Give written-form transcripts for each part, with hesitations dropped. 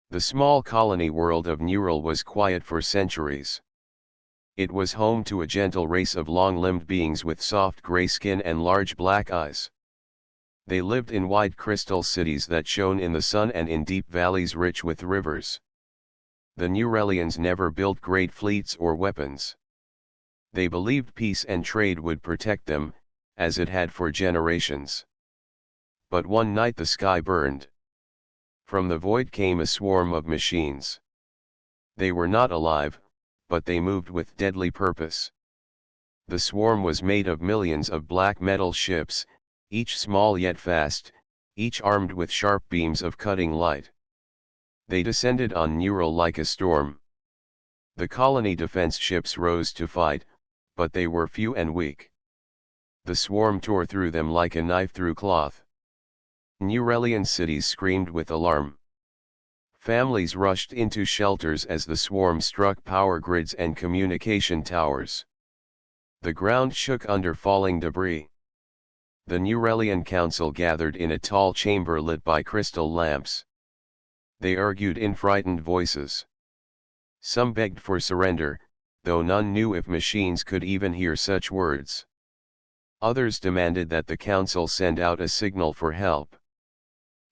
The small colony world of Neural was quiet for centuries. It was home to a gentle race of long-limbed beings with soft gray skin and large black eyes. They lived in wide crystal cities that shone in the sun and in deep valleys rich with rivers. The Neuralians never built great fleets or weapons. They believed peace and trade would protect them, as it had for generations. But one night the sky burned. From the void came a swarm of machines. They were not alive, but they moved with deadly purpose. The swarm was made of millions of black metal ships, each small yet fast, each armed with sharp beams of cutting light. They descended on Neural like a storm. The colony defense ships rose to fight, but they were few and weak. The swarm tore through them like a knife through cloth. Neuralian cities screamed with alarm. Families rushed into shelters as the swarm struck power grids and communication towers. The ground shook under falling debris. The Neuralian council gathered in a tall chamber lit by crystal lamps. They argued in frightened voices. Some begged for surrender, though none knew if machines could even hear such words. Others demanded that the council send out a signal for help.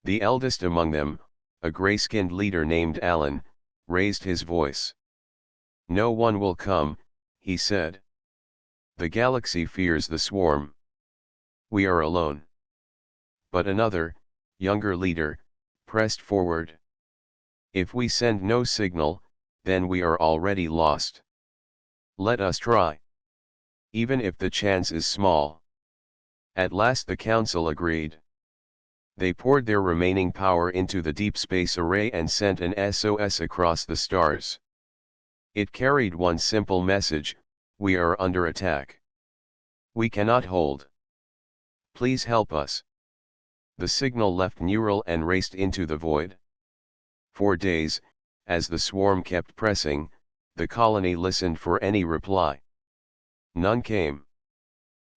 The eldest among them, a gray-skinned leader named Alan, raised his voice. "No one will come," he said. "The galaxy fears the swarm. We are alone." But another, younger leader, pressed forward. "If we send no signal, then we are already lost. Let us try. Even if the chance is small." At last the council agreed. They poured their remaining power into the deep space array and sent an SOS across the stars. It carried one simple message: "We are under attack. We cannot hold. Please help us." The signal left Neural and raced into the void. For days, as the swarm kept pressing, the colony listened for any reply. None came.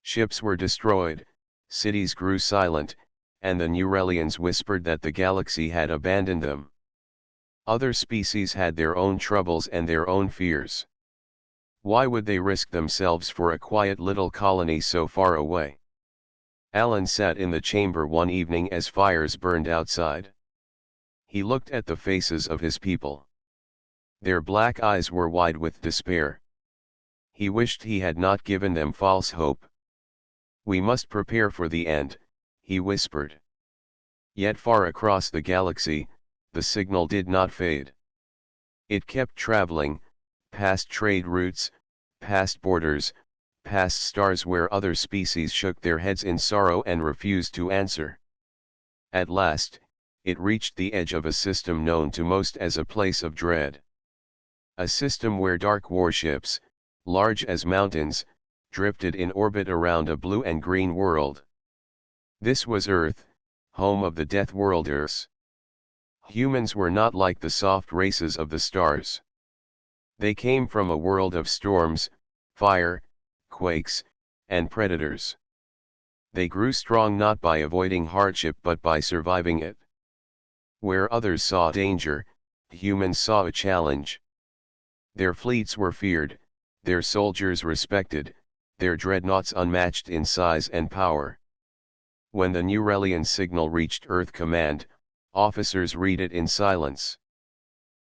Ships were destroyed, cities grew silent, and the Neuralians whispered that the galaxy had abandoned them. Other species had their own troubles and their own fears. Why would they risk themselves for a quiet little colony so far away? Alan sat in the chamber one evening as fires burned outside. He looked at the faces of his people. Their black eyes were wide with despair. He wished he had not given them false hope. "We must prepare for the end," he whispered. Yet far across the galaxy, the signal did not fade. It kept traveling, past trade routes, past borders, past stars where other species shook their heads in sorrow and refused to answer. At last, it reached the edge of a system known to most as a place of dread. A system where dark warships, large as mountains, drifted in orbit around a blue and green world. This was Earth, home of the Deathworlders. Humans were not like the soft races of the stars. They came from a world of storms, fire, quakes, and predators. They grew strong not by avoiding hardship but by surviving it. Where others saw danger, humans saw a challenge. Their fleets were feared, their soldiers respected, their dreadnoughts unmatched in size and power. When the Neuralian signal reached Earth Command, officers read it in silence.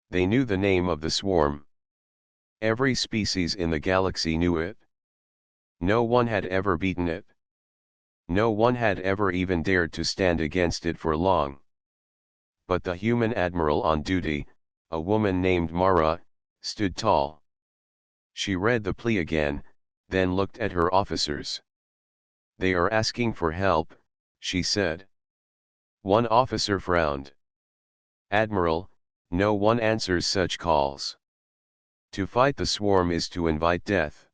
They knew the name of the swarm. Every species in the galaxy knew it. No one had ever beaten it. No one had ever even dared to stand against it for long. But the human admiral on duty, a woman named Mara, stood tall. She read the plea again, then looked at her officers. "They are asking for help," she said. One officer frowned. "Admiral, no one answers such calls. To fight the swarm is to invite death."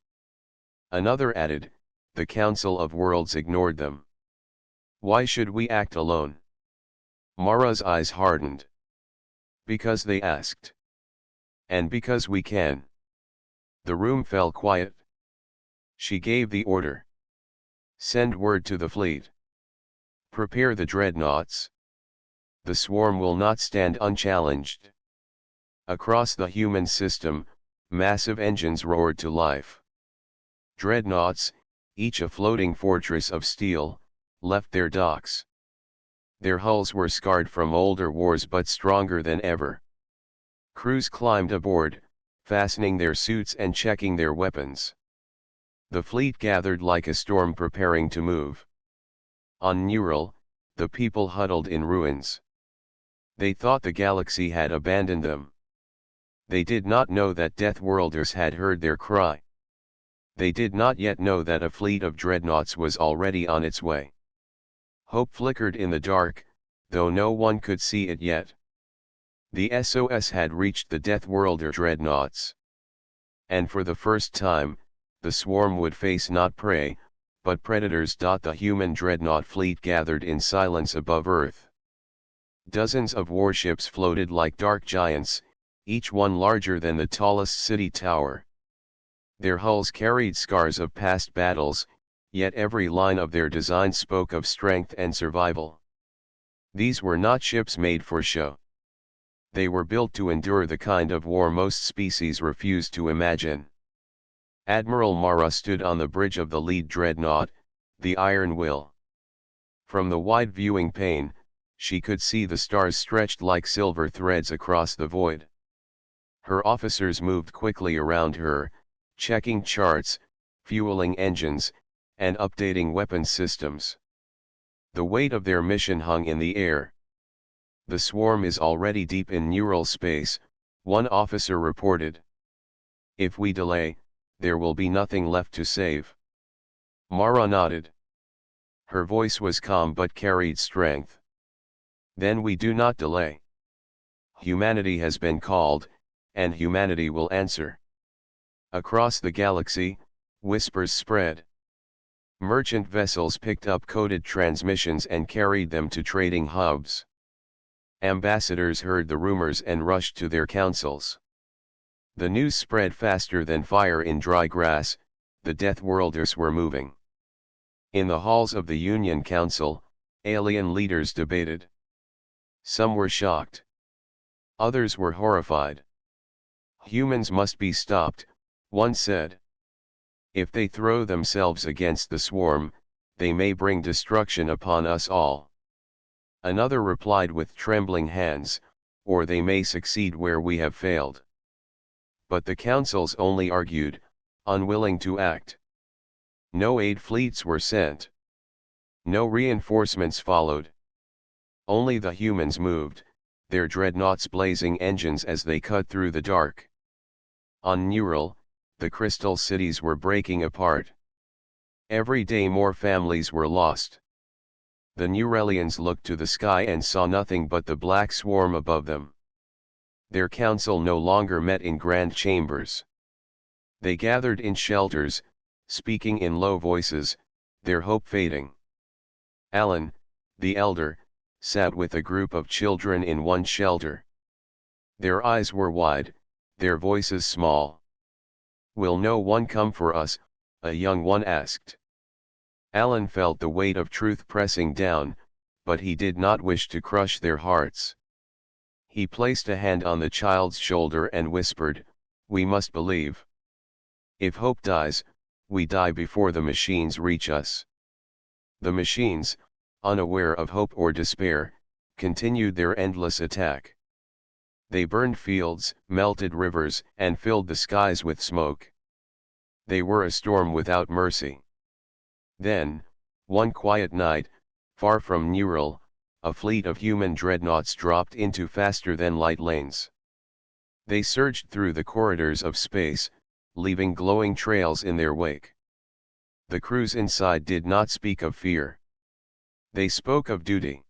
Another added, "The Council of Worlds ignored them. Why should we act alone?" Mara's eyes hardened. "Because they asked. And because we can." The room fell quiet. She gave the order. "Send word to the fleet. Prepare the dreadnoughts. The swarm will not stand unchallenged." Across the human system, massive engines roared to life. Dreadnoughts, each a floating fortress of steel, left their docks. Their hulls were scarred from older wars but stronger than ever. Crews climbed aboard, fastening their suits and checking their weapons. The fleet gathered like a storm preparing to move. On Neural, the people huddled in ruins. They thought the galaxy had abandoned them. They did not know that Deathworlders had heard their cry. They did not yet know that a fleet of dreadnoughts was already on its way. Hope flickered in the dark, though no one could see it yet. The SOS had reached the Deathworlder Dreadnoughts. And for the first time, the swarm would face not prey, but predators. The human dreadnought fleet gathered in silence above Earth. Dozens of warships floated like dark giants, each one larger than the tallest city tower. Their hulls carried scars of past battles, yet every line of their design spoke of strength and survival. These were not ships made for show. They were built to endure the kind of war most species refuse to imagine. Admiral Mara stood on the bridge of the lead dreadnought, the Iron Will. From the wide viewing pane, she could see the stars stretched like silver threads across the void. Her officers moved quickly around her, checking charts, fueling engines, and updating weapon systems. The weight of their mission hung in the air. The swarm is already deep in neural space, one officer reported. If we delay, there will be nothing left to save. Mara nodded. Her voice was calm but carried strength. Then we do not delay. Humanity has been called, and humanity will answer. Across the galaxy, whispers spread. Merchant vessels picked up coded transmissions and carried them to trading hubs. Ambassadors heard the rumors and rushed to their councils. The news spread faster than fire in dry grass. The Deathworlders were moving. In the halls of the Union Council, alien leaders debated. Some were shocked. Others were horrified. Humans must be stopped, one said. If they throw themselves against the swarm, they may bring destruction upon us all. Another replied with trembling hands, or they may succeed where we have failed. But the councils only argued, unwilling to act. No aid fleets were sent. No reinforcements followed. Only the humans moved, their dreadnoughts blazing engines as they cut through the dark. On Neural, the crystal cities were breaking apart. Every day more families were lost. The Neuralians looked to the sky and saw nothing but the black swarm above them. Their council no longer met in grand chambers. They gathered in shelters, speaking in low voices, their hope fading. Alan, the elder, sat with a group of children in one shelter. Their eyes were wide, their voices small. "Will no one come for us?" a young one asked. Alan felt the weight of truth pressing down, but he did not wish to crush their hearts. He placed a hand on the child's shoulder and whispered, "We must believe. If hope dies, we die before the machines reach us." The machines, unaware of hope or despair, continued their endless attack. They burned fields, melted rivers, and filled the skies with smoke. They were a storm without mercy. Then, one quiet night, far from Neural, a fleet of human dreadnoughts dropped into faster-than-light lanes. They surged through the corridors of space, leaving glowing trails in their wake. The crews inside did not speak of fear. They spoke of duty.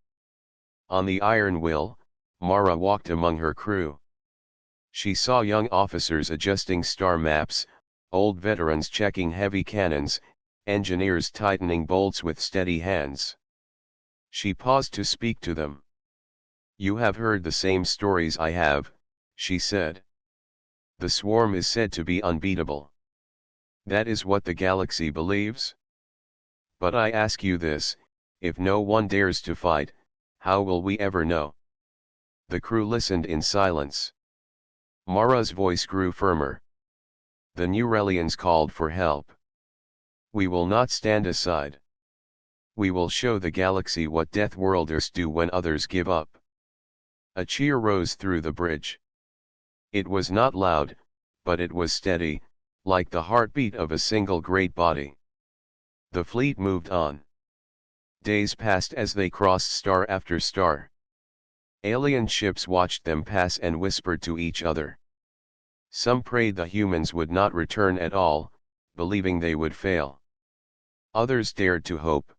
On the Iron Will, Mara walked among her crew. She saw young officers adjusting star maps, old veterans checking heavy cannons, engineers tightening bolts with steady hands. She paused to speak to them. "You have heard the same stories I have," she said. "The swarm is said to be unbeatable. That is what the galaxy believes? But I ask you this, if no one dares to fight, how will we ever know?" The crew listened in silence. Mara's voice grew firmer. The Nurelians called for help. We will not stand aside. We will show the galaxy what Deathworlders do when others give up. A cheer rose through the bridge. It was not loud, but it was steady, like the heartbeat of a single great body. The fleet moved on. Days passed as they crossed star after star. Alien ships watched them pass and whispered to each other. Some prayed the humans would not return at all, believing they would fail. Others dared to hope.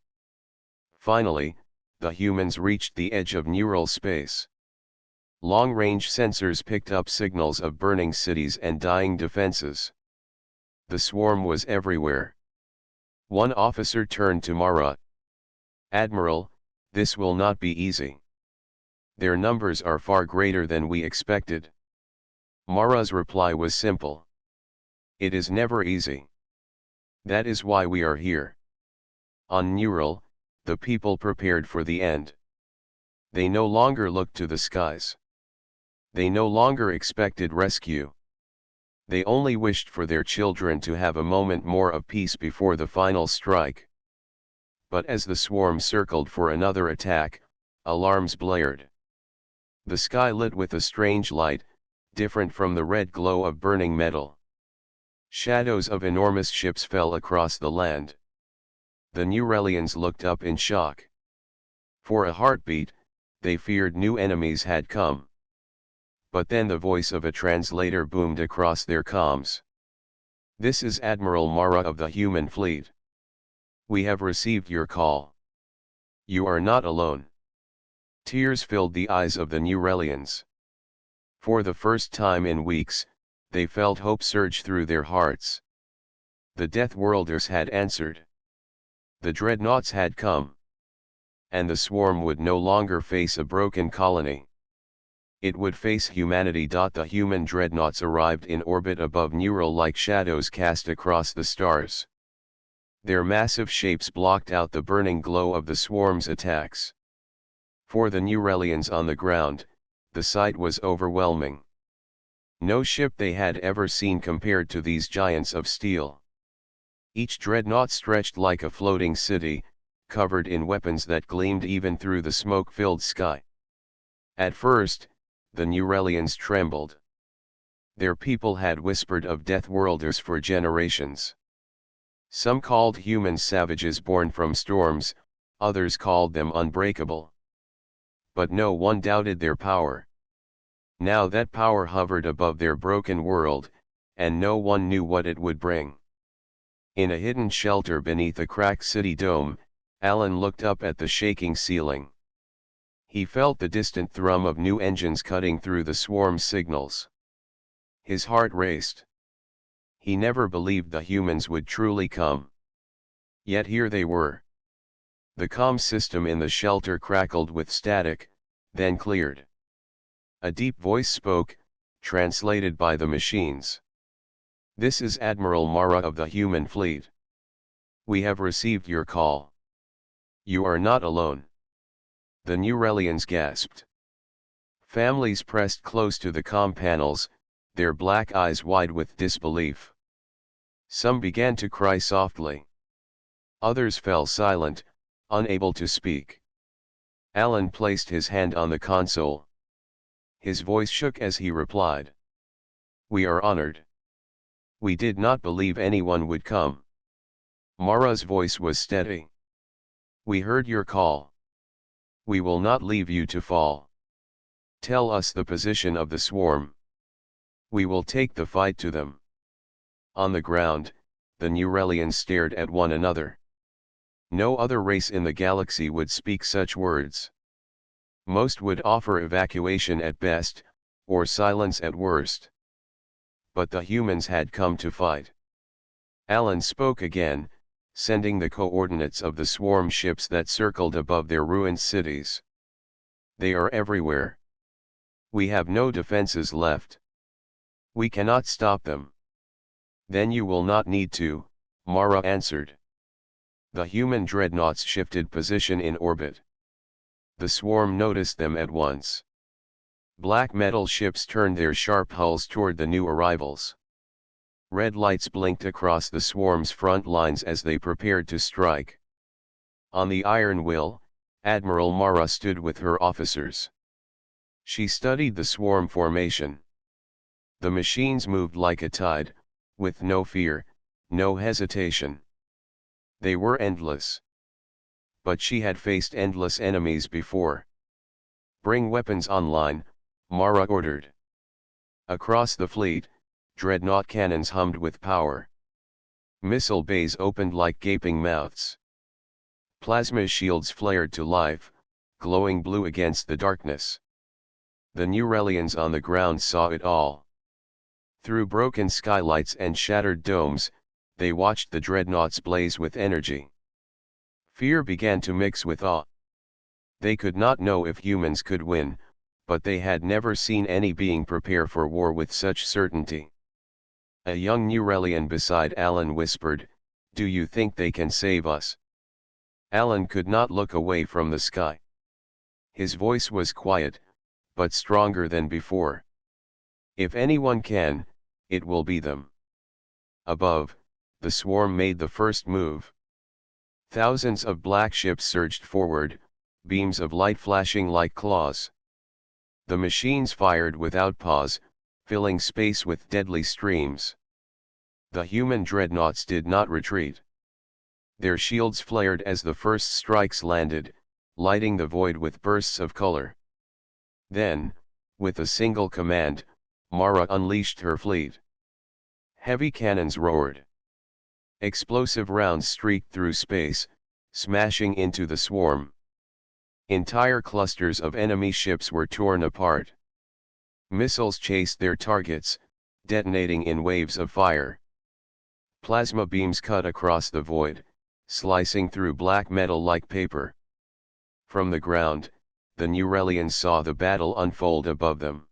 Finally, the humans reached the edge of neural space. Long-range sensors picked up signals of burning cities and dying defenses. The swarm was everywhere. One officer turned to Mara. "Admiral, this will not be easy. Their numbers are far greater than we expected." Mara's reply was simple. "It is never easy. That is why we are here." On Neural, the people prepared for the end. They no longer looked to the skies. They no longer expected rescue. They only wished for their children to have a moment more of peace before the final strike. But as the swarm circled for another attack, alarms blared. The sky lit with a strange light, different from the red glow of burning metal. Shadows of enormous ships fell across the land. The Nurelians looked up in shock. For a heartbeat, they feared new enemies had come. But then the voice of a translator boomed across their comms. "This is Admiral Mara of the human fleet. We have received your call. You are not alone." Tears filled the eyes of the Nurelians. For the first time in weeks, they felt hope surge through their hearts. The Deathworlders had answered. The Dreadnoughts had come. And the swarm would no longer face a broken colony. It would face humanity. The human dreadnoughts arrived in orbit above Neural like shadows cast across the stars. Their massive shapes blocked out the burning glow of the swarm's attacks. For the Nurelians on the ground, the sight was overwhelming. No ship they had ever seen compared to these giants of steel. Each dreadnought stretched like a floating city, covered in weapons that gleamed even through the smoke-filled sky. At first, the Nurelians trembled. Their people had whispered of Deathworlders for generations. Some called humans savages born from storms, others called them unbreakable. But no one doubted their power. Now that power hovered above their broken world, and no one knew what it would bring. In a hidden shelter beneath a cracked city dome, Alan looked up at the shaking ceiling. He felt the distant thrum of new engines cutting through the swarm's signals. His heart raced. He never believed the humans would truly come. Yet here they were. The comm system in the shelter crackled with static, then cleared. A deep voice spoke, translated by the machines. "This is Admiral Mara of the human fleet. We have received your call. You are not alone." The Nurelians gasped. Families pressed close to the comm panels, their black eyes wide with disbelief. Some began to cry softly. Others fell silent, unable to speak. Alan placed his hand on the console. His voice shook as he replied. "We are honored. We did not believe anyone would come." Mara's voice was steady. "We heard your call. We will not leave you to fall. Tell us the position of the swarm. We will take the fight to them." On the ground, the Nurelians stared at one another. No other race in the galaxy would speak such words. Most would offer evacuation at best, or silence at worst. But the humans had come to fight. Alan spoke again, sending the coordinates of the swarm ships that circled above their ruined cities. "They are everywhere. We have no defenses left. We cannot stop them." "Then you will not need to," Mara answered. The human dreadnoughts shifted position in orbit. The swarm noticed them at once. Black metal ships turned their sharp hulls toward the new arrivals. Red lights blinked across the swarm's front lines as they prepared to strike. On the Iron Will, Admiral Mara stood with her officers. She studied the swarm formation. The machines moved like a tide, with no fear, no hesitation. They were endless. But she had faced endless enemies before. "Bring weapons online," Mara ordered. Across the fleet, dreadnought cannons hummed with power. Missile bays opened like gaping mouths. Plasma shields flared to life, glowing blue against the darkness. The Nurelians on the ground saw it all. Through broken skylights and shattered domes, they watched the dreadnoughts blaze with energy. Fear began to mix with awe. They could not know if humans could win, but they had never seen any being prepare for war with such certainty. A young Nurelian beside Alan whispered, "Do you think they can save us?" Alan could not look away from the sky. His voice was quiet, but stronger than before. "If anyone can, it will be them." Above, the swarm made the first move. Thousands of black ships surged forward, beams of light flashing like claws. The machines fired without pause, filling space with deadly streams. The human dreadnoughts did not retreat. Their shields flared as the first strikes landed, lighting the void with bursts of color. Then, with a single command, Mara unleashed her fleet. Heavy cannons roared. Explosive rounds streaked through space, smashing into the swarm. Entire clusters of enemy ships were torn apart. Missiles chased their targets, detonating in waves of fire. Plasma beams cut across the void, slicing through black metal like paper. From the ground, the Nurelians saw the battle unfold above them.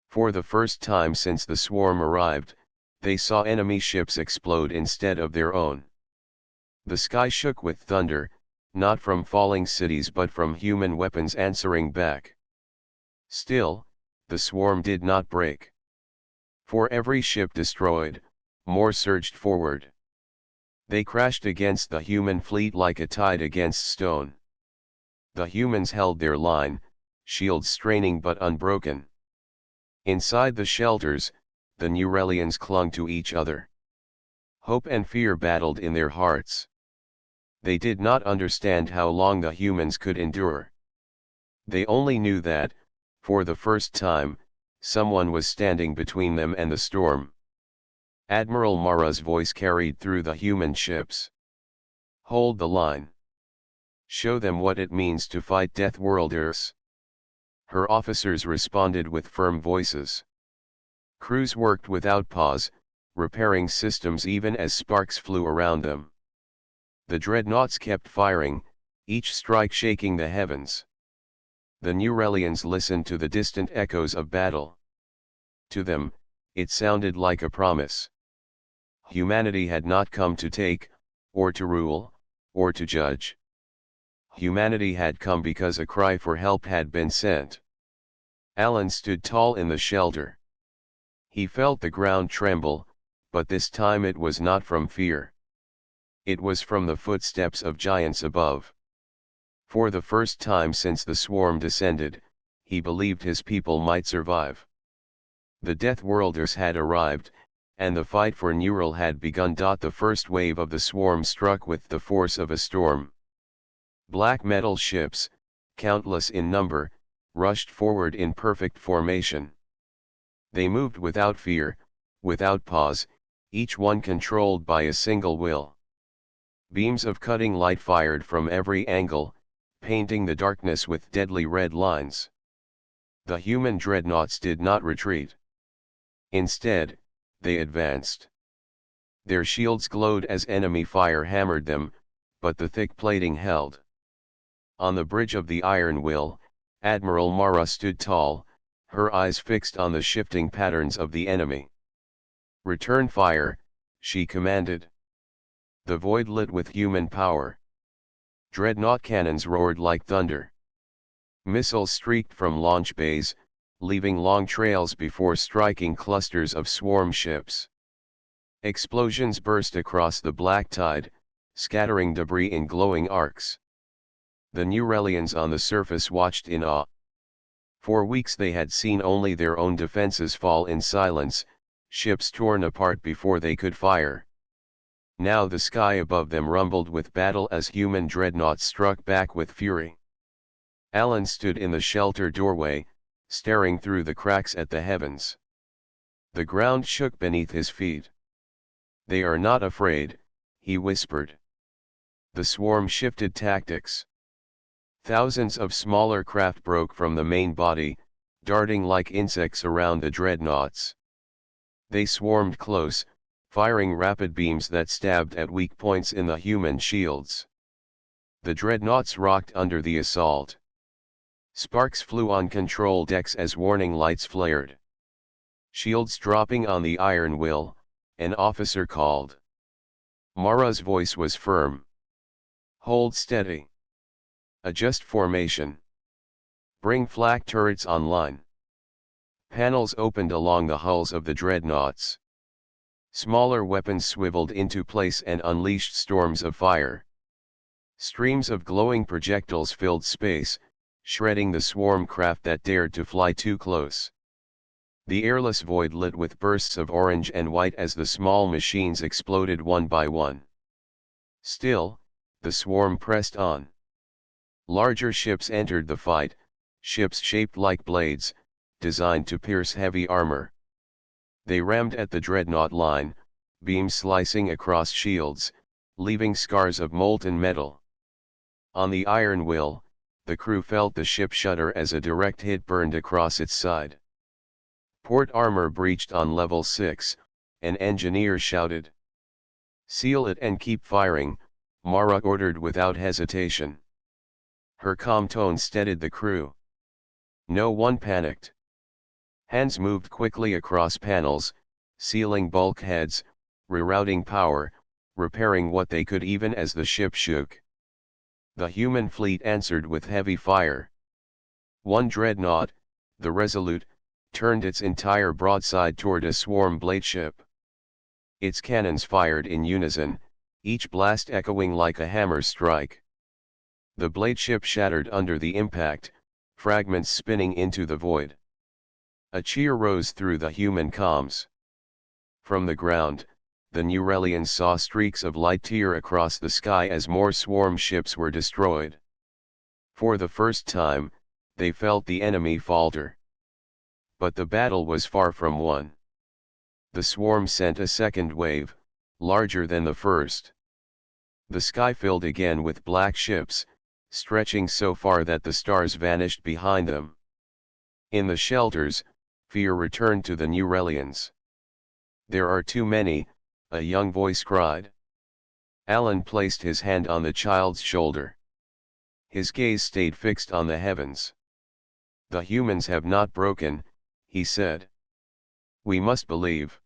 For the first time since the swarm arrived, they saw enemy ships explode instead of their own. The sky shook with thunder, not from falling cities but from human weapons answering back. Still, the swarm did not break. For every ship destroyed, more surged forward. They crashed against the human fleet like a tide against stone. The humans held their line, shields straining but unbroken. Inside the shelters, the Nurelians clung to each other. Hope and fear battled in their hearts. They did not understand how long the humans could endure. They only knew that, for the first time, someone was standing between them and the storm. Admiral Mara's voice carried through the human ships. "Hold the line. Show them what it means to fight Deathworlders." Her officers responded with firm voices. Crews worked without pause, repairing systems even as sparks flew around them. The dreadnoughts kept firing, each strike shaking the heavens. The Nurelians listened to the distant echoes of battle. To them, it sounded like a promise. Humanity had not come to take, or to rule, or to judge. Humanity had come because a cry for help had been sent. Alan stood tall in the shelter. He felt the ground tremble, but this time it was not from fear. It was from the footsteps of giants above. For the first time since the swarm descended, he believed his people might survive. The Deathworlders had arrived, and the fight for Neural had begun. The first wave of the swarm struck with the force of a storm. Black metal ships, countless in number, rushed forward in perfect formation. They moved without fear, without pause, each one controlled by a single will. Beams of cutting light fired from every angle, painting the darkness with deadly red lines. The human dreadnoughts did not retreat. Instead, they advanced. Their shields glowed as enemy fire hammered them, but the thick plating held. On the bridge of the Iron Will, Admiral Mara stood tall, her eyes fixed on the shifting patterns of the enemy. "Return fire," she commanded. The void lit with human power. Dreadnought cannons roared like thunder. Missiles streaked from launch bays, leaving long trails before striking clusters of swarm ships. Explosions burst across the black tide, scattering debris in glowing arcs. The New Relians on the surface watched in awe. For weeks they had seen only their own defenses fall in silence, ships torn apart before they could fire. Now the sky above them rumbled with battle as human dreadnoughts struck back with fury. Alan stood in the shelter doorway, staring through the cracks at the heavens. The ground shook beneath his feet. "They are not afraid," he whispered. The swarm shifted tactics. Thousands of smaller craft broke from the main body, darting like insects around the dreadnoughts. They swarmed close, firing rapid beams that stabbed at weak points in the human shields. The dreadnoughts rocked under the assault. Sparks flew on control decks as warning lights flared. Shields dropping on the iron will, an officer called. Mara's voice was firm. "Hold steady. Adjust formation. Bring flak turrets online." Panels opened along the hulls of the dreadnoughts. Smaller weapons swiveled into place and unleashed storms of fire. Streams of glowing projectiles filled space, shredding the swarm craft that dared to fly too close. The airless void lit with bursts of orange and white as the small machines exploded one by one. Still, the swarm pressed on. Larger ships entered the fight, ships shaped like blades, designed to pierce heavy armor. They rammed at the dreadnought line, beams slicing across shields, leaving scars of molten metal. On the iron will, the crew felt the ship shudder as a direct hit burned across its side. "Port armor breached on level 6, an engineer shouted. "Seal it and keep firing," Mara ordered without hesitation. Her calm tone steadied the crew. No one panicked. Hands moved quickly across panels, sealing bulkheads, rerouting power, repairing what they could even as the ship shook. The human fleet answered with heavy fire. One dreadnought, the Resolute, turned its entire broadside toward a swarm bladeship. Its cannons fired in unison, each blast echoing like a hammer strike. The bladeship shattered under the impact, fragments spinning into the void. A cheer rose through the human comms. From the ground, the New Relians saw streaks of light tear across the sky as more swarm ships were destroyed. For the first time, they felt the enemy falter. But the battle was far from won. The swarm sent a second wave, larger than the first. The sky filled again with black ships, stretching so far that the stars vanished behind them. In the shelters, fear returned to the New Relians. "There are too many," a young voice cried. Alan placed his hand on the child's shoulder. His gaze stayed fixed on the heavens. "The humans have not broken," he said. "We must believe."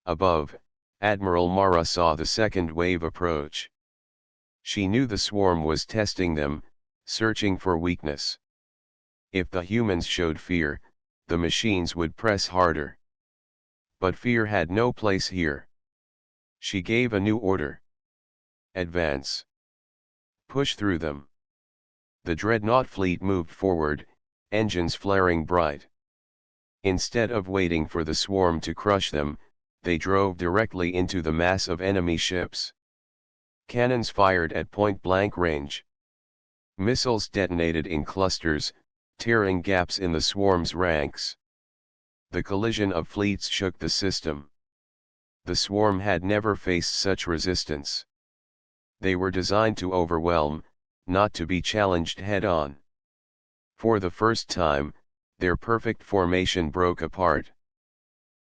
Above, Admiral Mara saw the second wave approach. She knew the swarm was testing them, searching for weakness. If the humans showed fear, the machines would press harder. But fear had no place here. She gave a new order. "Advance. Push through them." The dreadnought fleet moved forward, engines flaring bright. Instead of waiting for the swarm to crush them, they drove directly into the mass of enemy ships. Cannons fired at point-blank range. Missiles detonated in clusters, tearing gaps in the swarm's ranks. The collision of fleets shook the system. The swarm had never faced such resistance. They were designed to overwhelm, not to be challenged head-on. For the first time, their perfect formation broke apart.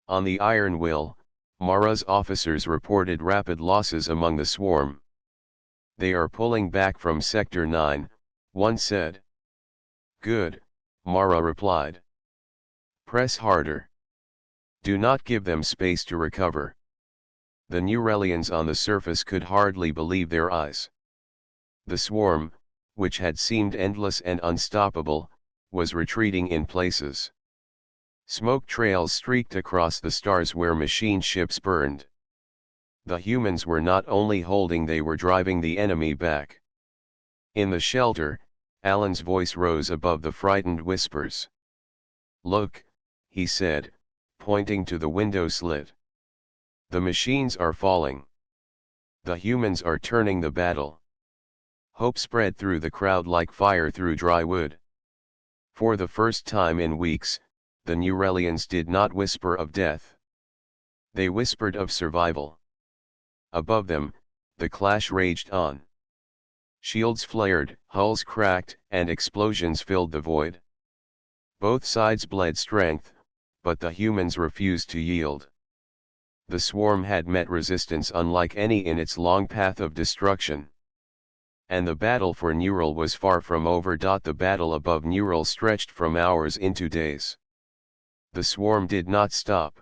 On the iron will, Mara's officers reported rapid losses among the swarm. "They are pulling back from Sector 9, one said. "Good," Mara replied. "Press harder. Do not give them space to recover." The New Relians on the surface could hardly believe their eyes. The swarm, which had seemed endless and unstoppable, was retreating in places. Smoke trails streaked across the stars where machine ships burned. The humans were not only holding, they were driving the enemy back. In the shelter, Alan's voice rose above the frightened whispers. "Look," he said, pointing to the window slit. "The machines are falling. The humans are turning the battle." Hope spread through the crowd like fire through dry wood. For the first time in weeks, the Nurelians did not whisper of death. They whispered of survival. Above them, the clash raged on. Shields flared, hulls cracked, and explosions filled the void. Both sides bled strength, but the humans refused to yield. The swarm had met resistance unlike any in its long path of destruction. And the battle for Neural was far from over. The battle above Neural stretched from hours into days. The swarm did not stop.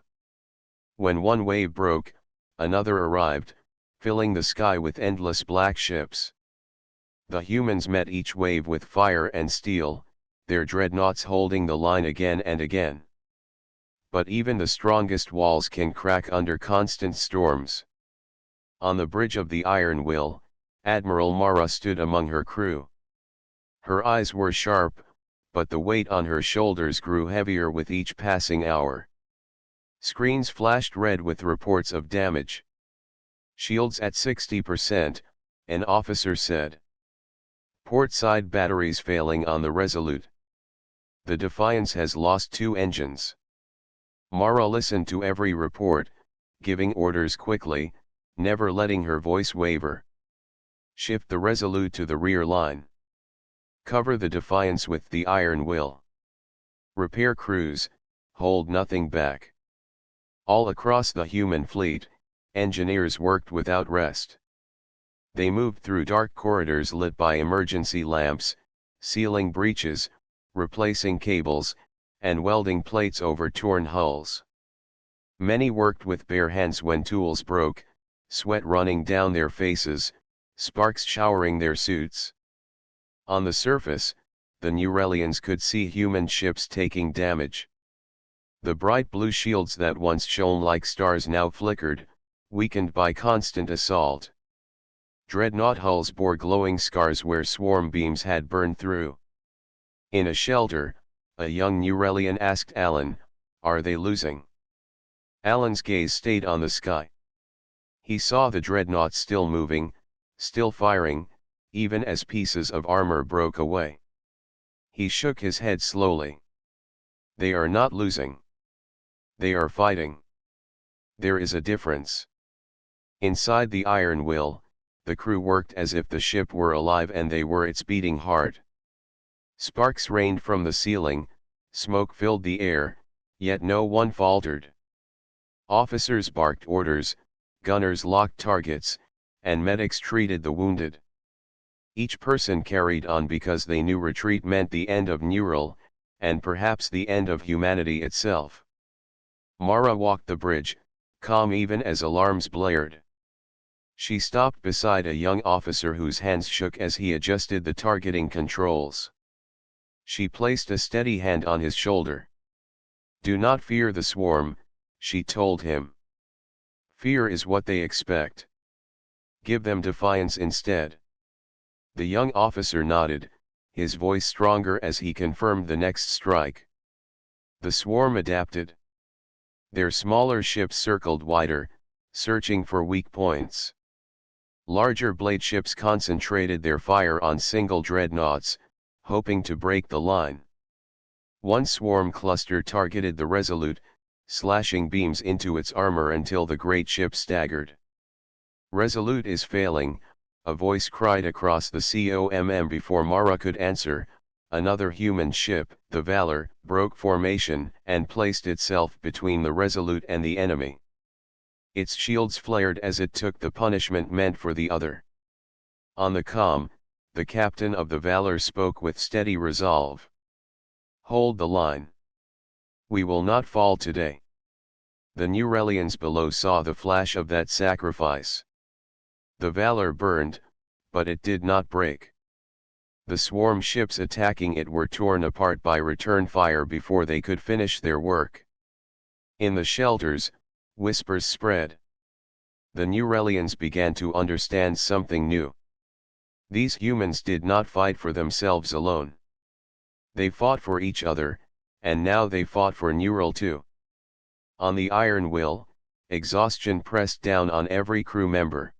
When one wave broke, another arrived, filling the sky with endless black ships. The humans met each wave with fire and steel, their dreadnoughts holding the line again and again. But even the strongest walls can crack under constant storms. On the bridge of the Iron Will, Admiral Mara stood among her crew. Her eyes were sharp, but the weight on her shoulders grew heavier with each passing hour. Screens flashed red with reports of damage. "Shields at 60%, an officer said. "Port side batteries failing on the Resolute. The Defiance has lost 2 engines." Mara listened to every report, giving orders quickly, never letting her voice waver. "Shift the Resolute to the rear line. Cover the Defiance with the Iron Will. Repair crews, hold nothing back." All across the human fleet, engineers worked without rest. They moved through dark corridors lit by emergency lamps, sealing breaches, replacing cables, and welding plates over torn hulls. Many worked with bare hands when tools broke, sweat running down their faces, sparks showering their suits. On the surface, the Nurelians could see human ships taking damage. The bright blue shields that once shone like stars now flickered, weakened by constant assault. Dreadnought hulls bore glowing scars where swarm beams had burned through. In a shelter, a young Nurelian asked Alan, "Are they losing?" Alan's gaze stayed on the sky. He saw the dreadnoughts still moving, still firing, even as pieces of armor broke away. He shook his head slowly. "They are not losing. They are fighting. There is a difference." Inside the Iron Will, the crew worked as if the ship were alive and they were its beating heart. Sparks rained from the ceiling, smoke filled the air, yet no one faltered. Officers barked orders, gunners locked targets, and medics treated the wounded. Each person carried on because they knew retreat meant the end of Neural, and perhaps the end of humanity itself. Mara walked the bridge, calm even as alarms blared. She stopped beside a young officer whose hands shook as he adjusted the targeting controls. She placed a steady hand on his shoulder. "Do not fear the swarm," she told him. "Fear is what they expect. Give them defiance instead." The young officer nodded, his voice stronger as he confirmed the next strike. The swarm adapted. Their smaller ships circled wider, searching for weak points. Larger blade ships concentrated their fire on single dreadnoughts, hoping to break the line. One swarm cluster targeted the Resolute, slashing beams into its armor until the great ship staggered. "Resolute is failing," a voice cried across the COMM before Mara could answer. Another human ship, the Valor, broke formation and placed itself between the Resolute and the enemy. Its shields flared as it took the punishment meant for the other. On the comm, the captain of the Valor spoke with steady resolve. "Hold the line. We will not fall today." The Nurelians below saw the flash of that sacrifice. The Valor burned, but it did not break. The swarm ships attacking it were torn apart by return fire before they could finish their work. In the shelters, whispers spread. The Nurelians began to understand something new. These humans did not fight for themselves alone. They fought for each other, and now they fought for Neural too. On the iron will, exhaustion pressed down on every crew member.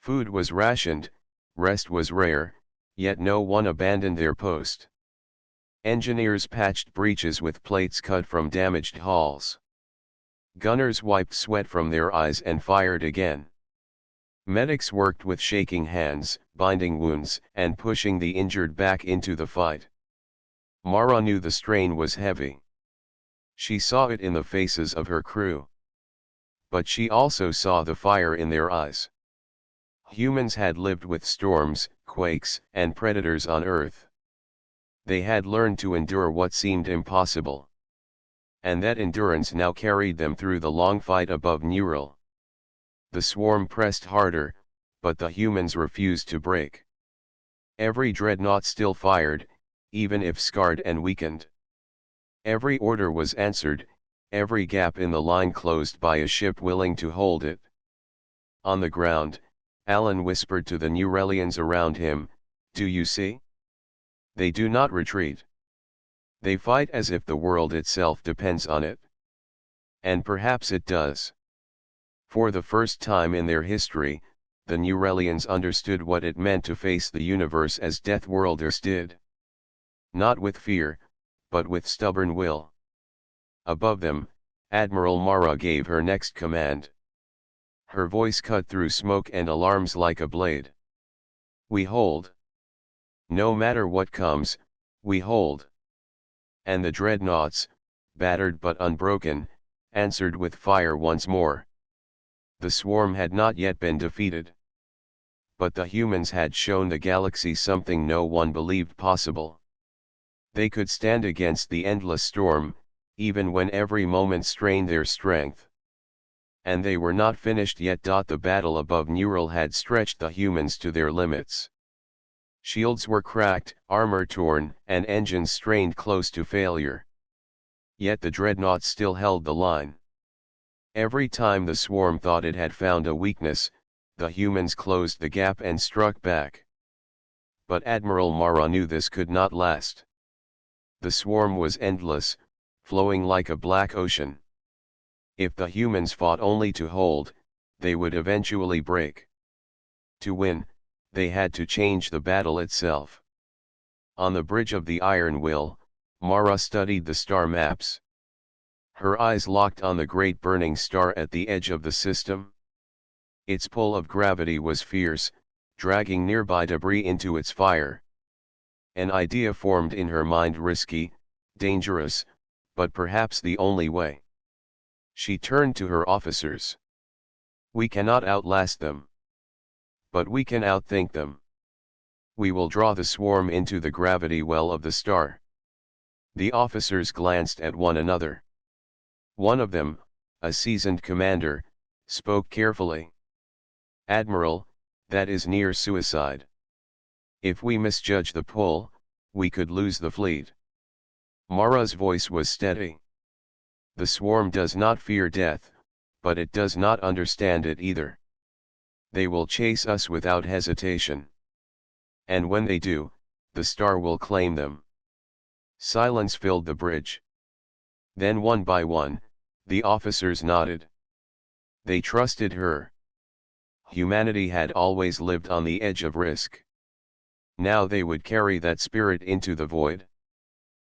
Food was rationed, rest was rare, yet no one abandoned their post. Engineers patched breaches with plates cut from damaged hulls. Gunners wiped sweat from their eyes and fired again. Medics worked with shaking hands, binding wounds, and pushing the injured back into the fight. Mara knew the strain was heavy. She saw it in the faces of her crew. But she also saw the fire in their eyes. Humans had lived with storms, quakes, and predators on Earth. They had learned to endure what seemed impossible. And that endurance now carried them through the long fight above Neural. The swarm pressed harder, but the humans refused to break. Every dreadnought still fired, even if scarred and weakened. Every order was answered, every gap in the line closed by a ship willing to hold it. On the ground, Alan whispered to the Nurelians around him, "Do you see? They do not retreat. They fight as if the world itself depends on it. And perhaps it does." For the first time in their history, the Nurelians understood what it meant to face the universe as Deathworlders did. Not with fear, but with stubborn will. Above them, Admiral Mara gave her next command. Her voice cut through smoke and alarms like a blade. "We hold. No matter what comes, we hold." And the dreadnoughts, battered but unbroken, answered with fire once more. The swarm had not yet been defeated. But the humans had shown the galaxy something no one believed possible. They could stand against the endless storm, even when every moment strained their strength. And they were not finished yet. The battle above Neural had stretched the humans to their limits. Shields were cracked, armor torn, and engines strained close to failure. Yet the dreadnoughts still held the line. Every time the swarm thought it had found a weakness, the humans closed the gap and struck back. But Admiral Mara knew this could not last. The swarm was endless, flowing like a black ocean. If the humans fought only to hold, they would eventually break. To win, they had to change the battle itself. On the bridge of the Iron Will, Mara studied the star maps. Her eyes locked on the great burning star at the edge of the system. Its pull of gravity was fierce, dragging nearby debris into its fire. An idea formed in her mind: risky, dangerous, but perhaps the only way. She turned to her officers. "We cannot outlast them. But we can outthink them. We will draw the swarm into the gravity well of the star." The officers glanced at one another. One of them, a seasoned commander, spoke carefully. "Admiral, that is near suicide. If we misjudge the pull, we could lose the fleet." Mara's voice was steady. "The swarm does not fear death, but it does not understand it either. They will chase us without hesitation. And when they do, the star will claim them." Silence filled the bridge. Then one by one, the officers nodded. They trusted her. Humanity had always lived on the edge of risk. Now they would carry that spirit into the void.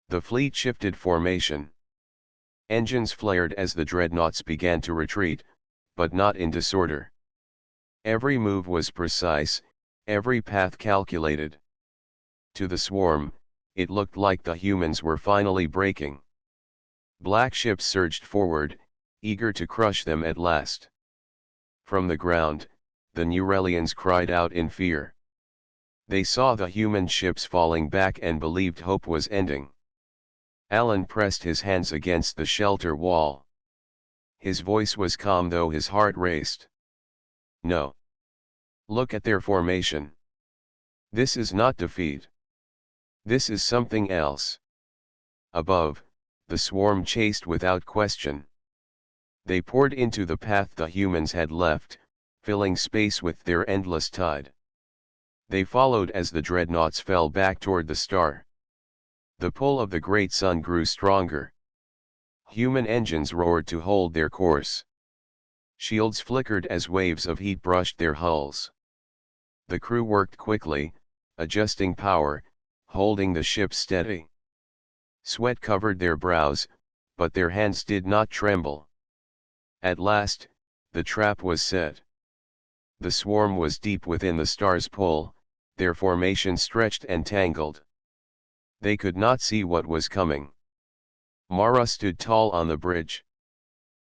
The fleet shifted formation. Engines flared as the dreadnoughts began to retreat, but not in disorder. Every move was precise, every path calculated. To the swarm, it looked like the humans were finally breaking. Black ships surged forward, eager to crush them at last. From the ground, the Nurelians cried out in fear. They saw the human ships falling back and believed hope was ending. Alan pressed his hands against the shelter wall. His voice was calm though his heart raced. "No. Look at their formation. This is not defeat. This is something else. Above, the swarm chased without question. They poured into the path the humans had left, filling space with their endless tide. They followed as the dreadnoughts fell back toward the star. The pull of the great sun grew stronger. Human engines roared to hold their course. Shields flickered as waves of heat brushed their hulls. The crew worked quickly, adjusting power, holding the ship steady. Sweat covered their brows, but their hands did not tremble. At last, the trap was set. The swarm was deep within the star's pull, their formation stretched and tangled. They could not see what was coming. Mara stood tall on the bridge.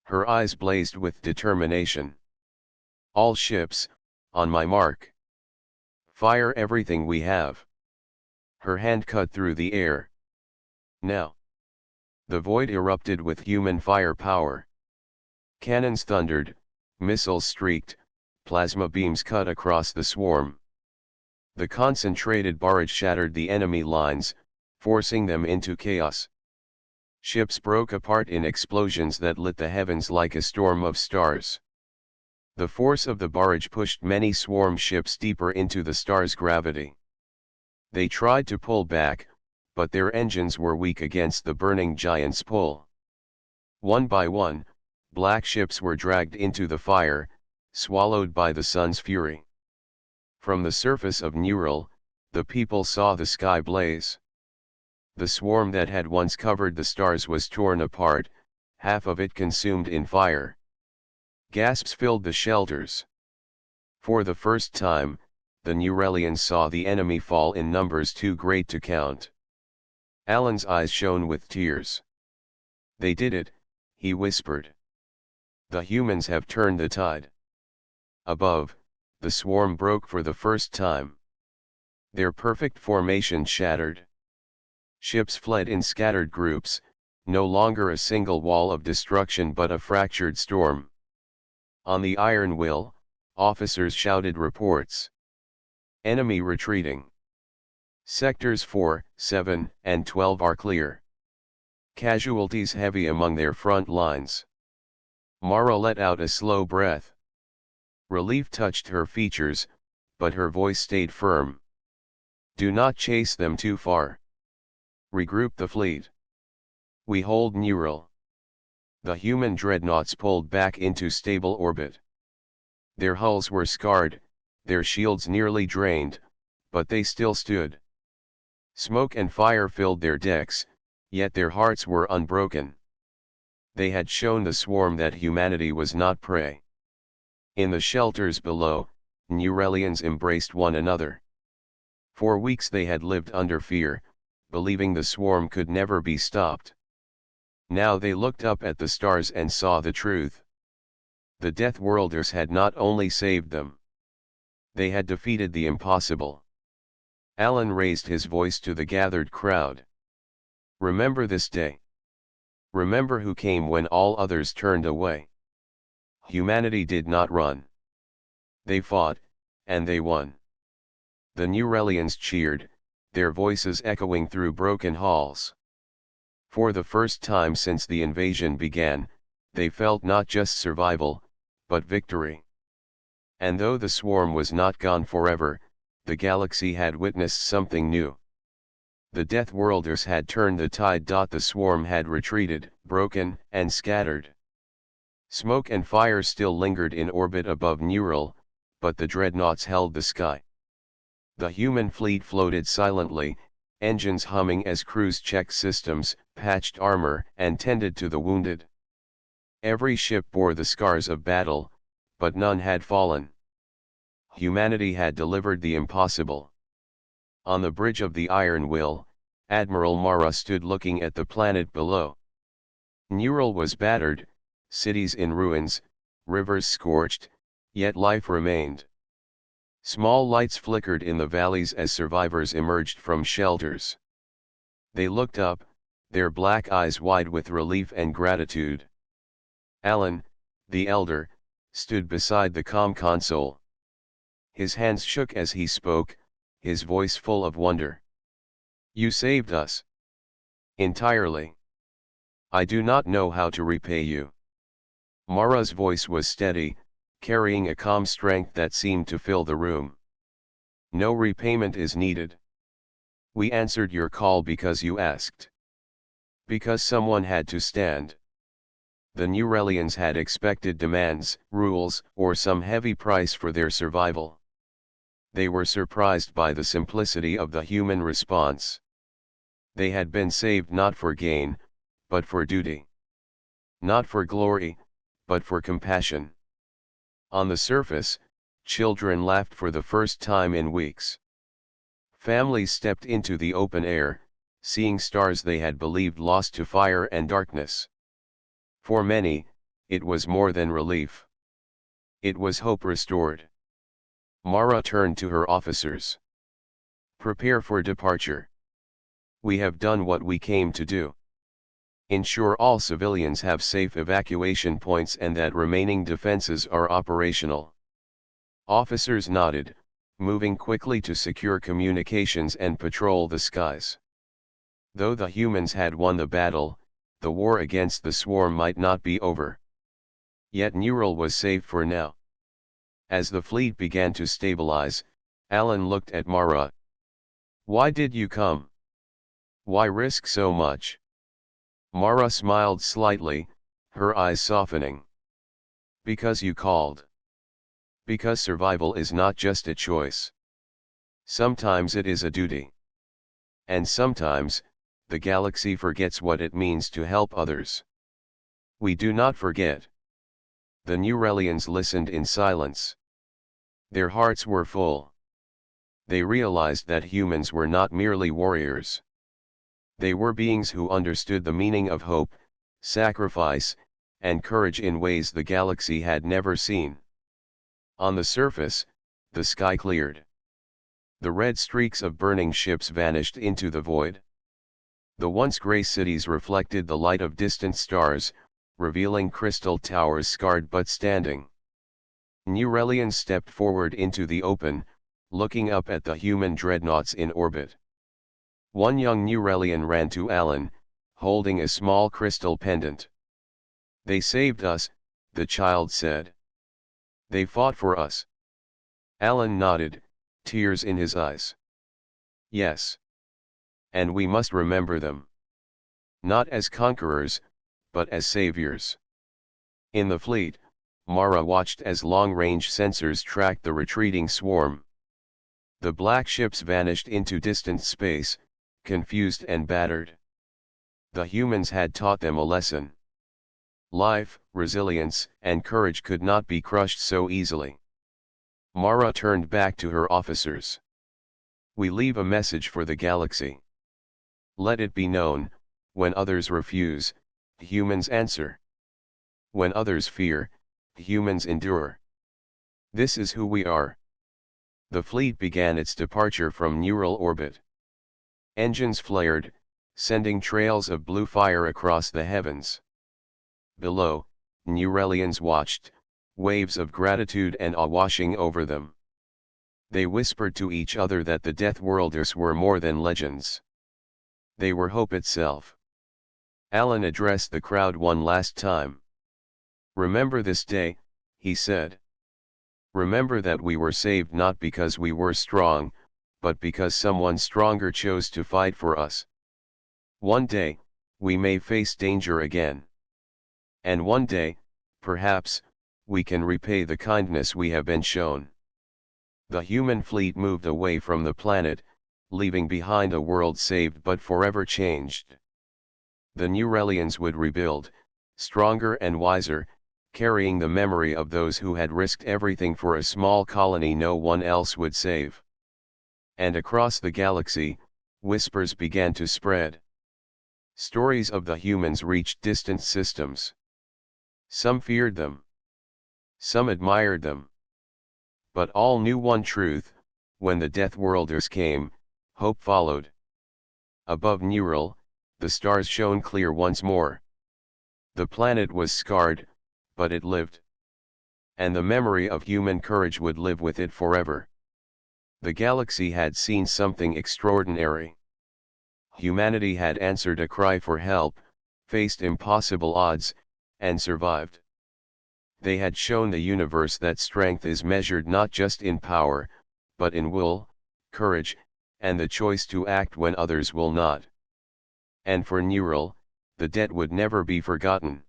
Her eyes blazed with determination. All ships, on my mark. Fire everything we have. Her hand cut through the air. Now. The void erupted with human firepower. Cannons thundered, missiles streaked, plasma beams cut across the swarm. The concentrated barrage shattered the enemy lines, forcing them into chaos. Ships broke apart in explosions that lit the heavens like a storm of stars. The force of the barrage pushed many swarm ships deeper into the star's gravity. They tried to pull back, but their engines were weak against the burning giant's pull. One by one, black ships were dragged into the fire, swallowed by the sun's fury. From the surface of Neural, the people saw the sky blaze. The swarm that had once covered the stars was torn apart, half of it consumed in fire. Gasps filled the shelters. For the first time, the Neuralians saw the enemy fall in numbers too great to count. Alan's eyes shone with tears. They did it, he whispered. The humans have turned the tide. Above, the swarm broke for the first time. Their perfect formation shattered. Ships fled in scattered groups, no longer a single wall of destruction but a fractured storm. On the Iron Will, officers shouted reports. Enemy retreating. Sectors 4, 7, and 12 are clear. Casualties heavy among their front lines. Mara let out a slow breath. Relief touched her features, but her voice stayed firm. Do not chase them too far. Regroup the fleet. We hold Neural. The human dreadnoughts pulled back into stable orbit. Their hulls were scarred, their shields nearly drained, but they still stood. Smoke and fire filled their decks, yet their hearts were unbroken. They had shown the swarm that humanity was not prey. In the shelters below, Neuralians embraced one another. For weeks they had lived under fear, believing the swarm could never be stopped. Now they looked up at the stars and saw the truth. The Deathworlders had not only saved them. They had defeated the impossible. Alan raised his voice to the gathered crowd. Remember this day. Remember who came when all others turned away. Humanity did not run. They fought, and they won. The Neuralians cheered, their voices echoing through broken halls. For the first time since the invasion began, they felt not just survival, but victory. And though the swarm was not gone forever, the galaxy had witnessed something new. The Deathworlders had turned the tide. The swarm had retreated, broken, and scattered. Smoke and fire still lingered in orbit above Neural, but the dreadnoughts held the sky. The human fleet floated silently, engines humming as crews checked systems, patched armor, and tended to the wounded. Every ship bore the scars of battle, but none had fallen. Humanity had delivered the impossible. On the bridge of the Iron Will, Admiral Mara stood looking at the planet below. Neural was battered, cities in ruins, rivers scorched, yet life remained. Small lights flickered in the valleys as survivors emerged from shelters. They looked up, their black eyes wide with relief and gratitude. Alan, the elder, stood beside the comm console. His hands shook as he spoke, his voice full of wonder. You saved us. Entirely. I do not know how to repay you. Mara's voice was steady, carrying a calm strength that seemed to fill the room. No repayment is needed. We answered your call because you asked. Because someone had to stand. The New Relians had expected demands, rules, or some heavy price for their survival. They were surprised by the simplicity of the human response. They had been saved not for gain, but for duty. Not for glory, but for compassion. On the surface, children laughed for the first time in weeks. Families stepped into the open air, seeing stars they had believed lost to fire and darkness. For many, it was more than relief. It was hope restored. Mara turned to her officers. Prepare for departure. We have done what we came to do. Ensure all civilians have safe evacuation points and that remaining defenses are operational. Officers nodded, moving quickly to secure communications and patrol the skies. Though the humans had won the battle, the war against the swarm might not be over. Yet Neural was safe for now. As the fleet began to stabilize, Alan looked at Mara. Why did you come? Why risk so much? Mara smiled slightly, her eyes softening. Because you called. Because survival is not just a choice. Sometimes it is a duty. And sometimes, the galaxy forgets what it means to help others. We do not forget. The New Relians listened in silence. Their hearts were full. They realized that humans were not merely warriors. They were beings who understood the meaning of hope, sacrifice, and courage in ways the galaxy had never seen. On the surface, the sky cleared. The red streaks of burning ships vanished into the void. The once gray cities reflected the light of distant stars, revealing crystal towers scarred but standing. New Relians stepped forward into the open, looking up at the human dreadnoughts in orbit. One young New Relian ran to Alan, holding a small crystal pendant. They saved us, the child said. They fought for us. Alan nodded, tears in his eyes. Yes. And we must remember them. Not as conquerors, but as saviors. In the fleet, Mara watched as long-range sensors tracked the retreating swarm. The black ships vanished into distant space, confused and battered. The humans had taught them a lesson. Life, resilience, and courage could not be crushed so easily. Mara turned back to her officers. We leave a message for the galaxy. Let it be known, when others refuse, humans answer. When others fear, humans endure. This is who we are. The fleet began its departure from Neural orbit. Engines flared, sending trails of blue fire across the heavens. Below, New Relians watched, waves of gratitude and awe washing over them. They whispered to each other that the Deathworlders were more than legends. They were hope itself. Alan addressed the crowd one last time. Remember this day, he said. Remember that we were saved not because we were strong, but because someone stronger chose to fight for us. One day, we may face danger again. And one day, perhaps, we can repay the kindness we have been shown. The human fleet moved away from the planet, leaving behind a world saved but forever changed. The New Relians would rebuild, stronger and wiser, carrying the memory of those who had risked everything for a small colony no one else would save. And across the galaxy, whispers began to spread. Stories of the humans reached distant systems. Some feared them. Some admired them. But all knew one truth: when the Deathworlders came, hope followed. Above Neural, the stars shone clear once more. The planet was scarred, but it lived. And the memory of human courage would live with it forever. The galaxy had seen something extraordinary. Humanity had answered a cry for help, faced impossible odds, and survived. They had shown the universe that strength is measured not just in power, but in will, courage, and the choice to act when others will not. And for Neural, the debt would never be forgotten.